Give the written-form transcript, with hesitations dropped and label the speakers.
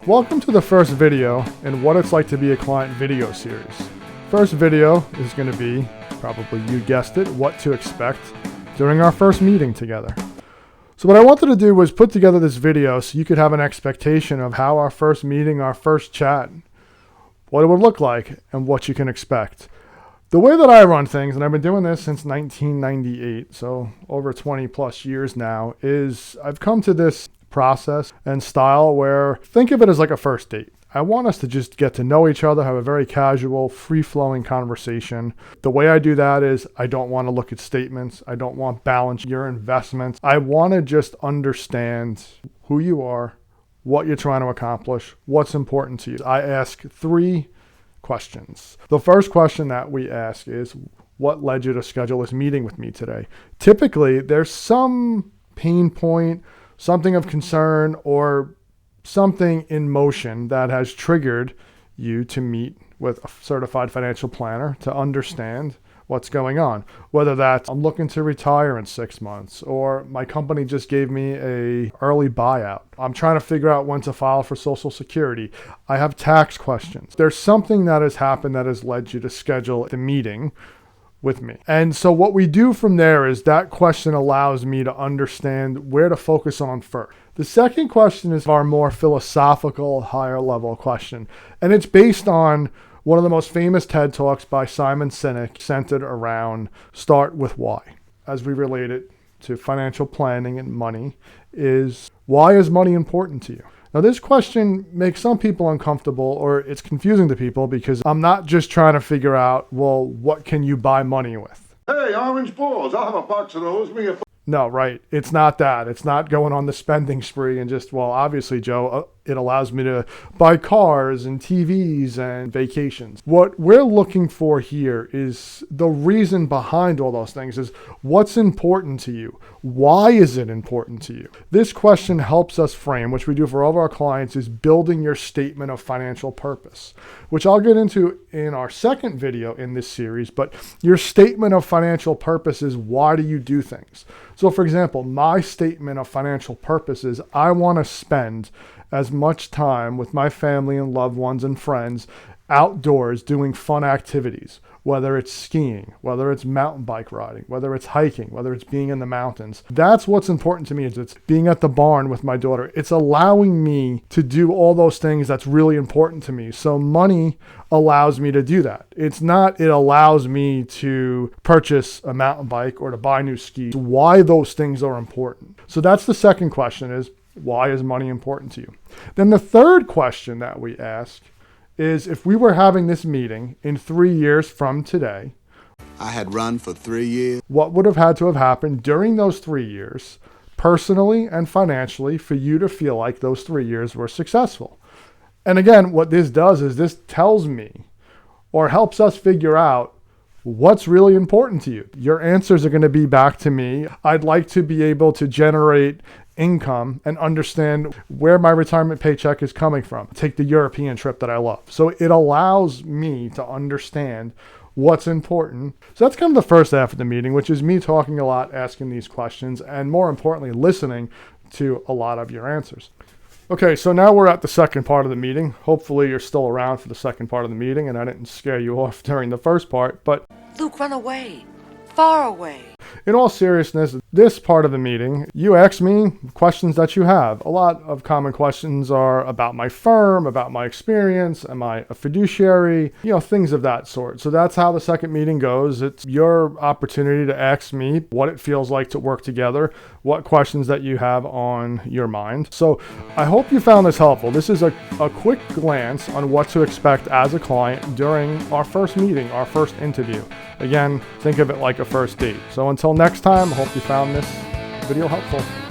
Speaker 1: Welcome to the first video in What It's Like to Be a Client video series. First video is going to be, probably you guessed it, what to expect during our first meeting together. So what I wanted to do was put together this video so you could have an expectation of how our first meeting, our first chat, what it would look like and what you can expect. The way that I run things, and I've been doing this since 1998, so over 20 plus years now, is I've come to this process and style where think of it as like a first date. I want us to just get to know each other, have a very casual, free-flowing conversation. The way I do that is I don't want to look at statements. I don't want to balance your investments. I want to just understand who you are, what you're trying to accomplish, what's important to you. I ask 3 questions. The first question that we ask is, what led you to schedule this meeting with me today? Typically, there's some pain point, something of concern, or something in motion that has triggered you to meet with a certified financial planner to understand what's going on. Whether that's I'm looking to retire in 6 months, or my company just gave me a early buyout. I'm trying to figure out when to file for Social Security. I have tax questions. There's something that has happened that has led you to schedule the meeting with me. And so what we do from there is that question allows me to understand where to focus on first. The second question is our more philosophical, higher level question. And it's based on one of the most famous TED Talks by Simon Sinek, centered around start with why. As we relate it to financial planning and money, is why is money important to you? Now, this question makes some people uncomfortable, or it's confusing to people because I'm not just trying to figure out, well, what can you buy money with?
Speaker 2: Hey, orange balls, I'll have a box of those.
Speaker 1: No, right. It's not that. It's not going on the spending spree and just, well, obviously, Joe, it allows me to buy cars and TVs and vacations. What we're looking for here is the reason behind all those things is what's important to you? Why is it important to you? This question helps us frame, which we do for all of our clients, is building your statement of financial purpose, which I'll get into in our second video in this series. But your statement of financial purpose is why do you do things? So for example, my statement of financial purpose is I want to spend as much time with my family and loved ones and friends outdoors doing fun activities, whether it's skiing, whether it's mountain bike riding, whether it's hiking, whether it's being in the mountains. That's what's important to me, is it's being at the barn with my daughter. It's allowing me to do all those things that's really important to me. So money allows me to do that. It's not it allows me to purchase a mountain bike or to buy new skis. Why those things are important. So that's the second question, is why is money important to you? Then the third question that we ask is, if we were having this meeting in 3 years from today,
Speaker 3: I had run for 3 years.
Speaker 1: What would have had to have happened during those 3 years, personally and financially, for you to feel like those 3 years were successful? And again, what this does is this tells me, or helps us figure out, what's really important to you. Your answers are going to be back to me. I'd like to be able to generate income and understand where my retirement paycheck is coming from. Take the European trip that I love. So it allows me to understand what's important. So that's kind of the first half of the meeting, which is me talking a lot, asking these questions, and more importantly, listening to a lot of your answers. Okay, so now we're at the second part of the meeting. Hopefully you're still around for the second part of the meeting and I didn't scare you off during the first part, but
Speaker 4: Luke, run away. Far away.
Speaker 1: In all seriousness, this part of the meeting, you ask me questions that you have. A lot of common questions are about my firm, about my experience, am I a fiduciary, things of that sort. So that's how the second meeting goes. It's your opportunity to ask me what it feels like to work together, what questions that you have on your mind. So I hope you found this helpful. This is a quick glance on what to expect as a client during our first meeting, our first interview. Again, think of it like a first date. So until next time, I hope you found this video helpful.